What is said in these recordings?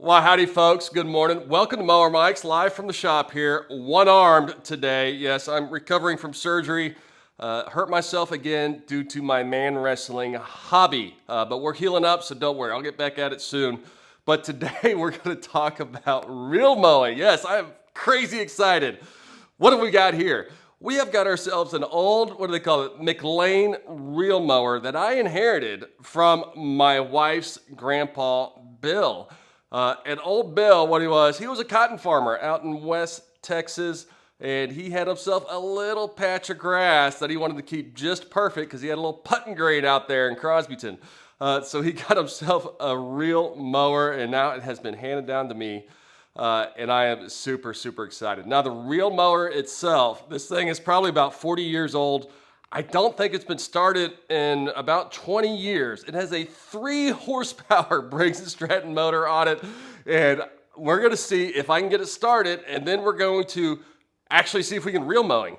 Well, howdy, folks. Good morning. Welcome to Mower Mike's live from the shop here. One-armed today. Yes, I'm recovering from surgery. Hurt myself again due to my man wrestling hobby. But we're healing up, so don't worry. I'll get back at it soon. But today we're going to talk about real mowing. Yes, I'm crazy excited. What have we got here? We have got ourselves an old, what do they call it, McLane reel mower that I inherited from my wife's grandpa, Bill. And old Bill, what he was a cotton farmer out in West Texas, and he had himself a little patch of grass that he wanted to keep just perfect because he had a little putting green out there in Crosbyton. So he got himself a real mower, and now it has been handed down to me, and I am super, super excited. Now, the real mower itself, this thing is probably about 40 years old. I don't think it's been started in about 20 years. It has a 3 horsepower Briggs & Stratton motor on it, and we're gonna see if I can get it started, and then we're going to actually see if we can reel mowing.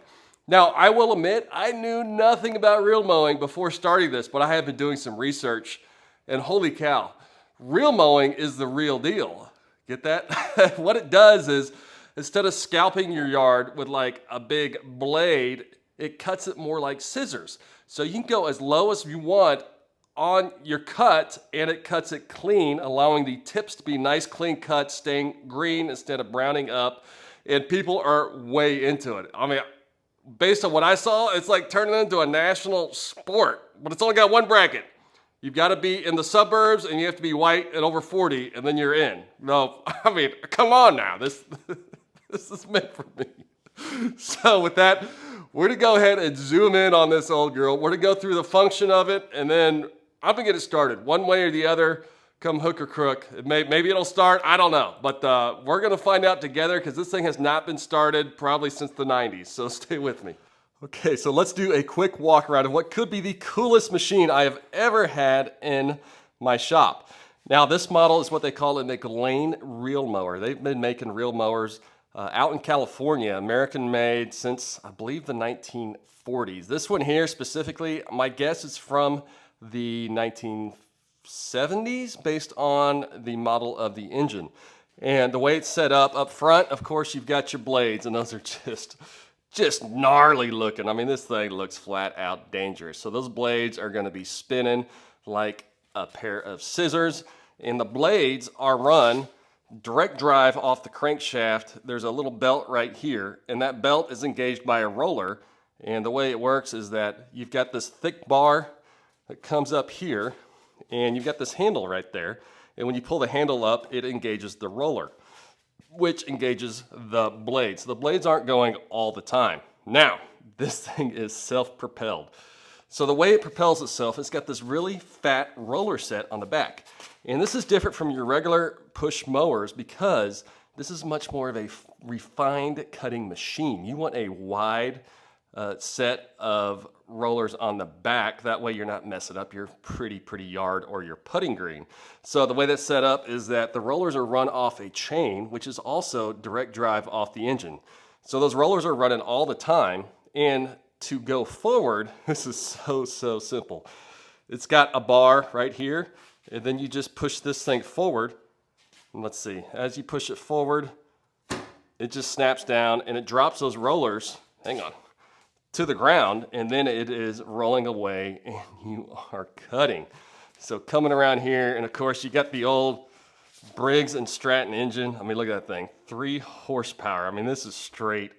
Now, I will admit, I knew nothing about reel mowing before starting this, but I have been doing some research, and holy cow, reel mowing is the real deal. Get that? What it does is, instead of scalping your yard with like a big blade, it cuts it more like scissors. So you can go as low as you want on your cut, and it cuts it clean, allowing the tips to be nice, clean cuts, staying green instead of browning up. And people are way into it. I mean, based on what I saw, it's like turning into a national sport, but it's only got one bracket. You've got to be in the suburbs, and you have to be white and over 40, and then you're in. No, I mean, come on now. This is meant for me. So with that, we're gonna go ahead and zoom in on this old girl. We're gonna go through the function of it, and then I'm gonna get it started one way or the other, come hook or crook. Maybe it'll start, I don't know. But we're gonna find out together because this thing has not been started probably since the 90s, so stay with me. Okay, so let's do a quick walk around of what could be the coolest machine I have ever had in my shop. Now, this model is what they call a McLane reel mower. They've been making reel mowers out in California, American made since, I believe, the 1940s. This one here specifically, my guess is from the 1970s based on the model of the engine. And the way it's set up front, of course, you've got your blades, and those are just gnarly looking. I mean, this thing looks flat out dangerous. So those blades are gonna be spinning like a pair of scissors, and the blades are run direct drive off the crankshaft. There's a little belt right here, and that belt is engaged by a roller. And the way it works is that you've got this thick bar that comes up here, and you've got this handle right there. And when you pull the handle up, it engages the roller, which engages the blades. The blades aren't going all the time. Now, this thing is self-propelled. So the way it propels itself, it's got this really fat roller set on the back. And this is different from your regular push mowers because this is much more of a refined cutting machine. You want a wide set of rollers on the back. That way you're not messing up your pretty yard or your putting green. So the way that's set up is that the rollers are run off a chain, which is also direct drive off the engine. So those rollers are running all the time, and to go forward, this is so simple. It's got a bar right here, and then you just push this thing forward. And let's see, as you push it forward, it just snaps down and it drops those rollers, hang on, to the ground, and then it is rolling away and you are cutting. So coming around here, and of course you got the old Briggs & Stratton engine. I mean, look at that thing, 3 horsepower. I mean, this is straight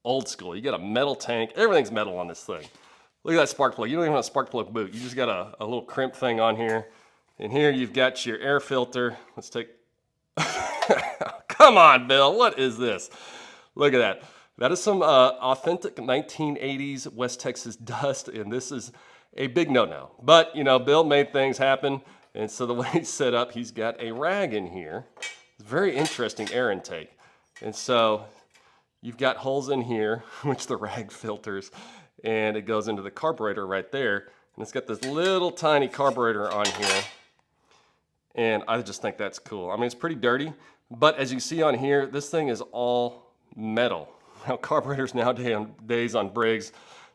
old school. You got a metal tank, everything's metal on this thing. Look at that spark plug. You don't even have a spark plug boot. You just got a little crimp thing on here. And here you've got your air filter. Let's take, come on, Bill, what is this? Look at that. That is some authentic 1980s West Texas dust, and this is a big no-no. But, you know, Bill made things happen, and so the way it's set up, he's got a rag in here. It's very interesting air intake. And so you've got holes in here, which the rag filters, and it goes into the carburetor right there. And it's got this little tiny carburetor on here. And I just think that's cool. I mean, it's pretty dirty, but as you see on here, this thing is all metal. Now, carburetors nowadays on Briggs,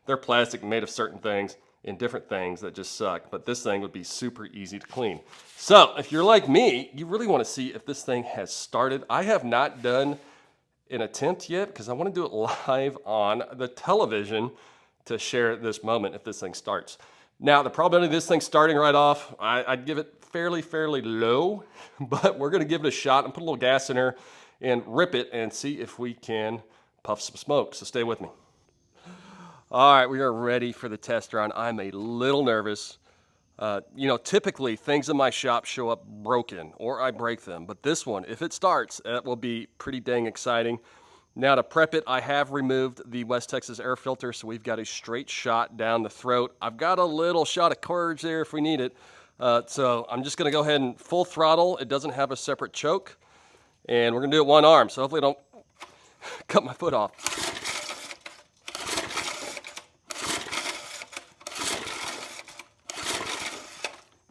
they're plastic, made of certain things. in different things that just suck, but this thing would be super easy to clean. So if you're like me, you really want to see if this thing has started. I have not done an attempt yet because I want to do it live on the television to share this moment if this thing starts. Now, the probability of this thing starting right off, I'd give it fairly low, but we're going to give it a shot and put a little gas in her and rip it and see if we can puff some smoke. So stay with me. All right, we are ready for the test run. I'm a little nervous. You know, typically things in my shop show up broken or I break them, but this one, if it starts, that will be pretty dang exciting. Now to prep it, I have removed the West Texas air filter, so we've got a straight shot down the throat. I've got a little shot of courage there if we need it. So I'm just gonna go ahead and full throttle. It doesn't have a separate choke, and we're gonna do it one arm, so hopefully I don't cut my foot off.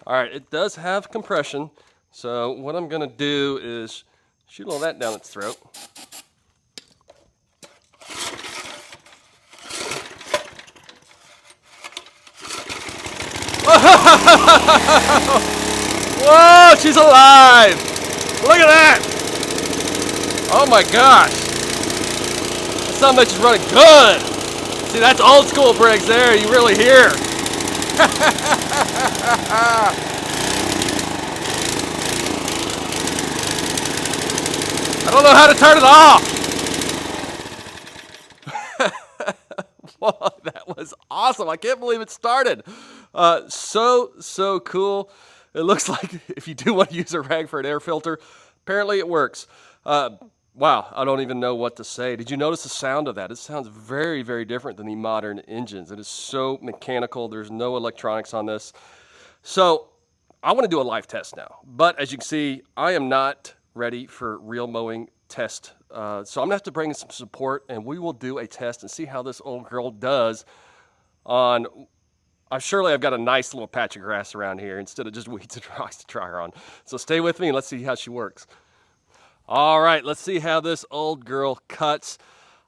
All right, it does have compression, so what I'm gonna do is shoot all that down its throat. Whoa, she's alive! Look at that! Oh my gosh! That son of a bitch is running good! See, that's old school Briggs there, you really hear. I don't know how to turn it off! Whoa, that was awesome. I can't believe it started. So cool. It looks like if you do want to use a rag for an air filter, apparently it works. Wow, I don't even know what to say. Did you notice the sound of that? It sounds very different than the modern engines. It is so mechanical. There's no electronics on this. So I want to do a live test now. But as you can see, I am not ready for real mowing test. So I'm going to have to bring in some support, and we will do a test and see how this old girl does on... surely I've got a nice little patch of grass around here instead of just weeds and rocks to try her on. So stay with me and let's see how she works. All right, let's see how this old girl cuts.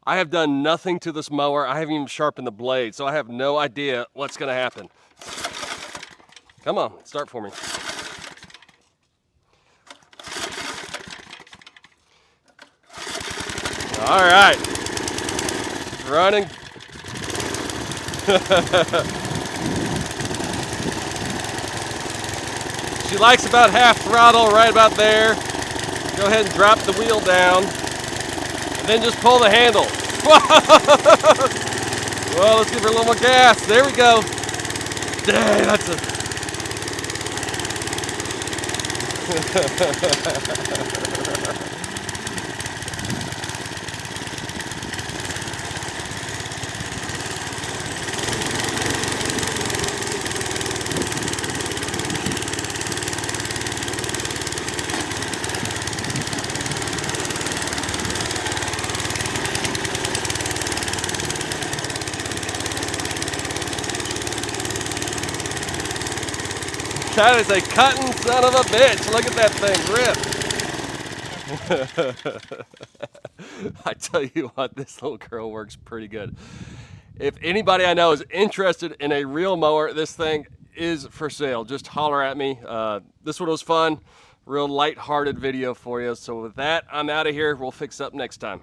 I have done nothing to this mower. I haven't even sharpened the blade, so I have no idea what's gonna happen. Come on, start for me. All right, she's running. She likes about half throttle, right about there. Go ahead and drop the wheel down, and then just pull the handle. Well, let's give her a little more gas. There we go. Dang, that's a... That is a cutting son of a bitch. Look at that thing rip. I tell you what, this little girl works pretty good. If anybody I know is interested in a real mower, this thing is for sale. Just holler at me. This one was fun. Real light-hearted video for you. So with that, I'm out of here. We'll fix up next time.